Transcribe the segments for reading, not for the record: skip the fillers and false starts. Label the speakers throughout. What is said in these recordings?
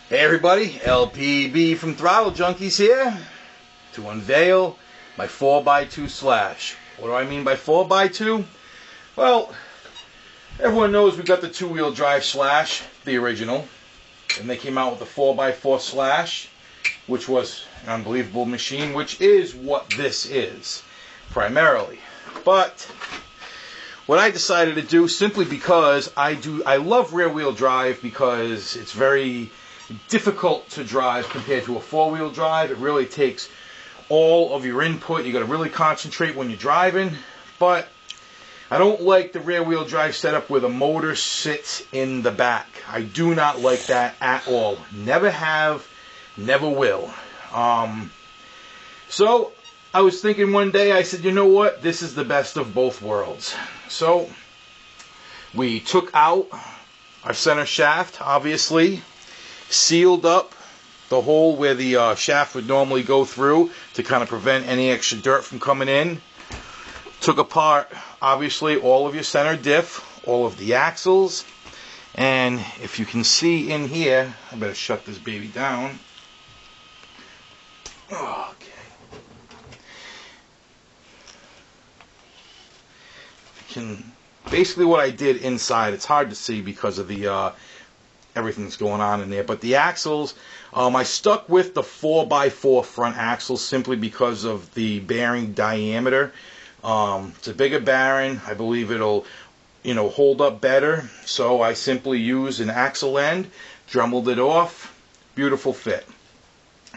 Speaker 1: Hey everybody, LPB from Throttle Junkies here to unveil my 4x2 Slash. What do I mean by 4x2? Well, everyone knows we got the two-wheel drive Slash, the original, and they came out with the 4x4 Slash, which was an unbelievable machine, which is what this is, primarily. But what I decided to do, simply because I love rear-wheel drive because it's very difficult to drive compared to a four-wheel drive. It really takes all of your input. You got to really concentrate when you're driving. But I don't like the rear-wheel drive setup where the motor sits in the back. I do not like that at all. Never have, never will. So I was thinking one day, I said, you know what? This is the best of both worlds. So we took out our center shaft, obviously, sealed up the hole where the shaft would normally go through to kind of prevent any extra dirt from coming in. Took apart, obviously, all of your center diff, all of the axles, and if you can see in here, I better shut this baby down. Okay. Basically what I did inside, it's hard to see because of the everything's going on in there, but the axles, I stuck with the 4x4 front axles simply because of the bearing diameter. It's a bigger bearing. I believe it'll hold up better, so I simply used an axle end, dremelled it off. Beautiful fit.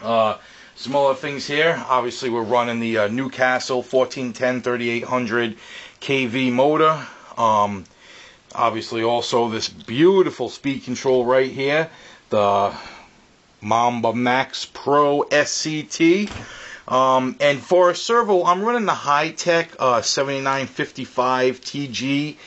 Speaker 1: Some other things here, obviously we're running the Newcastle 1410 3800 kV motor. Obviously also this beautiful speed control right here, the Mamba Max Pro SCT. And for a servo, I'm running the high-tech 7955 TG.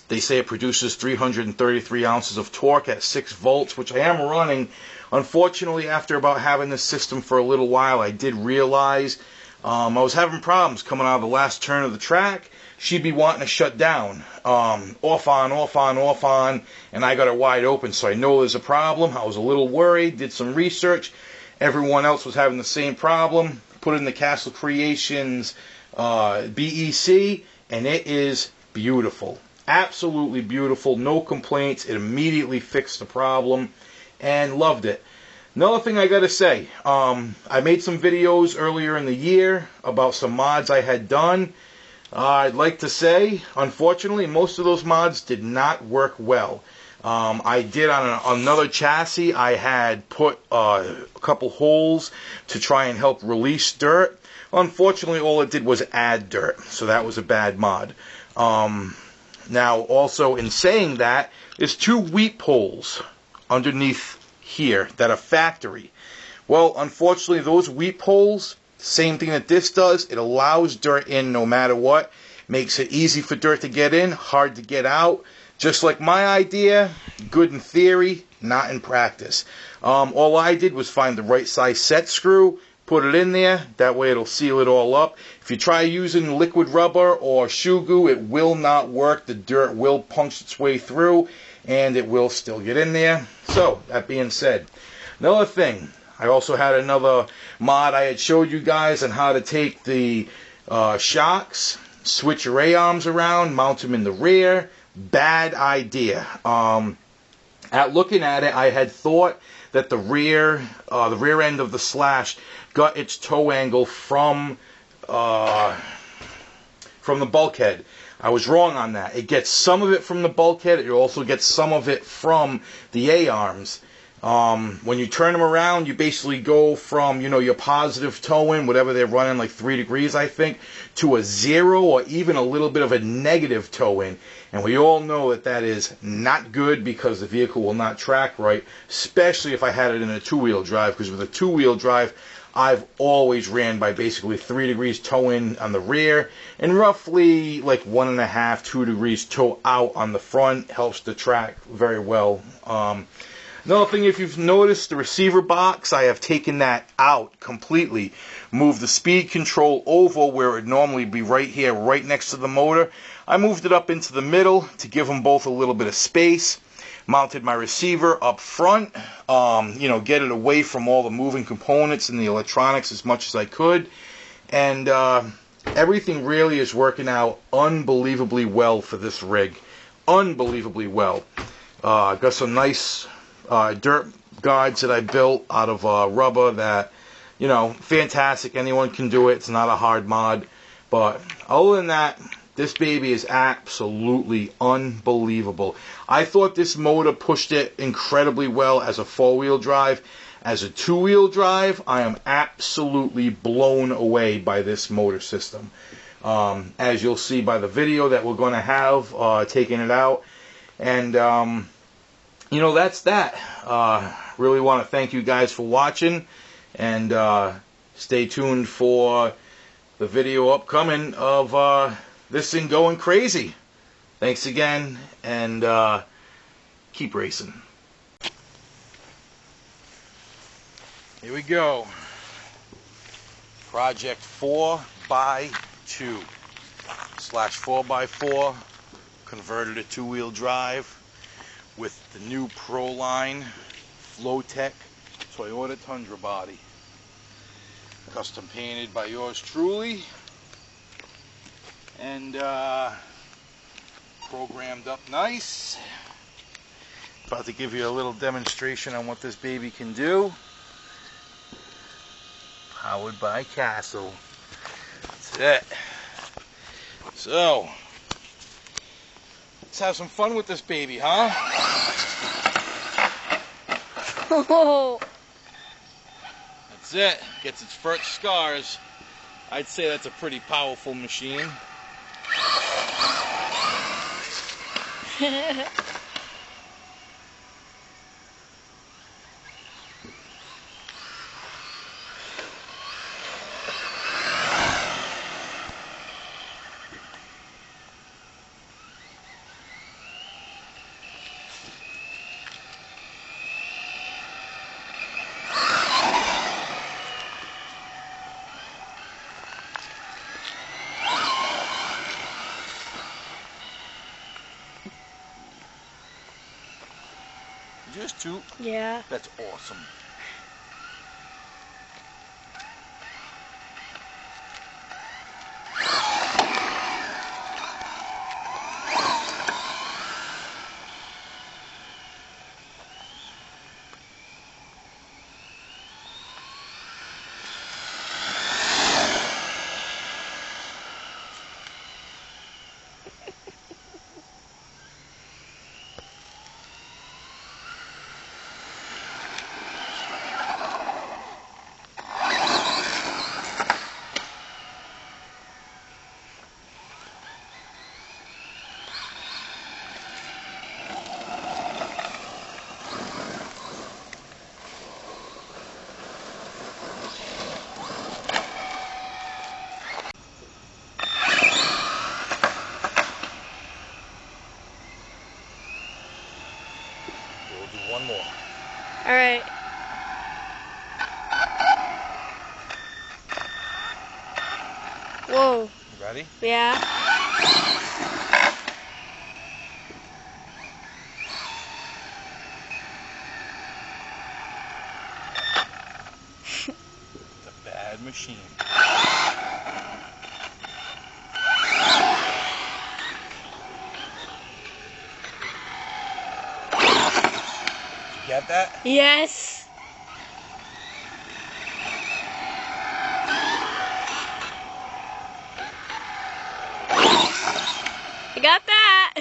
Speaker 1: They say it produces 333 ounces of torque at 6 volts, which I am running. Unfortunately, after about having this system for a little while, I did realize I was having problems coming out of the last turn of the track. She'd be wanting to shut down, off on, off on, off on, and I got her wide open, so I know there's a problem. I was a little worried, did some research. Everyone else was having the same problem. Put in the Castle Creations BEC, and it is beautiful. Absolutely beautiful, no complaints. It immediately fixed the problem, and loved it. Another thing I gotta say, I made some videos earlier in the year about some mods I had done. I'd like to say, unfortunately, most of those mods did not work well. I did on another chassis, I had put a couple holes to try and help release dirt. Unfortunately, all it did was add dirt, so that was a bad mod. Now, also in saying that, there's 2 wheat poles underneath here that are factory. Well, unfortunately, those wheat poles, same thing that this does, it allows dirt in no matter what. Makes it easy for dirt to get in, hard to get out. Just like my idea, good in theory, not in practice. All I did was find the right size set screw, put it in there, that way it'll seal it all up. If you try using liquid rubber or shoe goo, it will not work. The dirt will punch its way through, and it will still get in there. So, that being said, another thing, I also had another mod I had showed you guys on how to take the shocks, switch your A-arms around, mount them in the rear. Bad idea. At looking at it, I had thought that the rear end of the Slash got its toe angle from the bulkhead. I was wrong on that. It gets some of it from the bulkhead. It also gets some of it from the A-arms. When you turn them around, you basically go from, your positive toe in, whatever they're running, like 3 degrees, I think, to a 0 or even a little bit of a negative toe in. And we all know that that is not good because the vehicle will not track right, especially if I had it in a two-wheel drive, because with a two-wheel drive, I've always ran by basically 3 degrees toe in on the rear and roughly like 1.5, 2 degrees toe out on the front. Helps the track very well. Another thing, if you've noticed, the receiver box, I have taken that out completely. Moved the speed control over where it would normally be right here, right next to the motor. I moved it up into the middle to give them both a little bit of space. mounted my receiver up front, get it away from all the moving components and the electronics as much as I could. And everything really is working out unbelievably well for this rig. Unbelievably well. Got some nice dirt guards that I built out of rubber that, fantastic. Anyone can do it. It's not a hard mod. But other than that, this baby is absolutely unbelievable. I thought this motor pushed it incredibly well as a 4-wheel drive. As a 2-wheel drive, I am absolutely blown away by this motor system. As you'll see by the video that we're going to have taking it out. And, that's that. Really want to thank you guys for watching. And stay tuned for the video upcoming of this thing going crazy. Thanks again, and keep racing. Here we go. Project 4x2 / 4x4 converted to 2-wheel drive with the new Pro-Line flo-tek Toyota Tundra body. Custom painted by yours truly. And programmed up nice. About to give you a little demonstration on what this baby can do. Powered by Castle. That's it. So, let's have some fun with this baby, huh? That's it. Gets its first scars. I'd say that's a pretty powerful machine. Just 2?
Speaker 2: Yeah.
Speaker 1: That's awesome. We'll do one more.
Speaker 2: All right. Whoa.
Speaker 1: You ready?
Speaker 2: Yeah.
Speaker 1: It's a bad machine. Get that?
Speaker 2: Yes. I got that.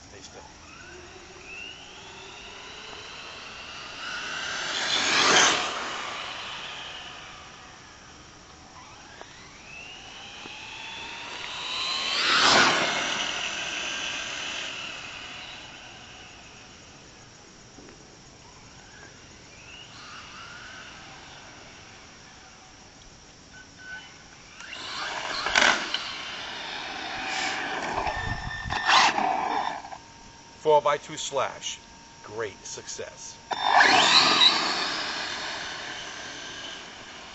Speaker 1: Stay still. 4x2 slash. Great success.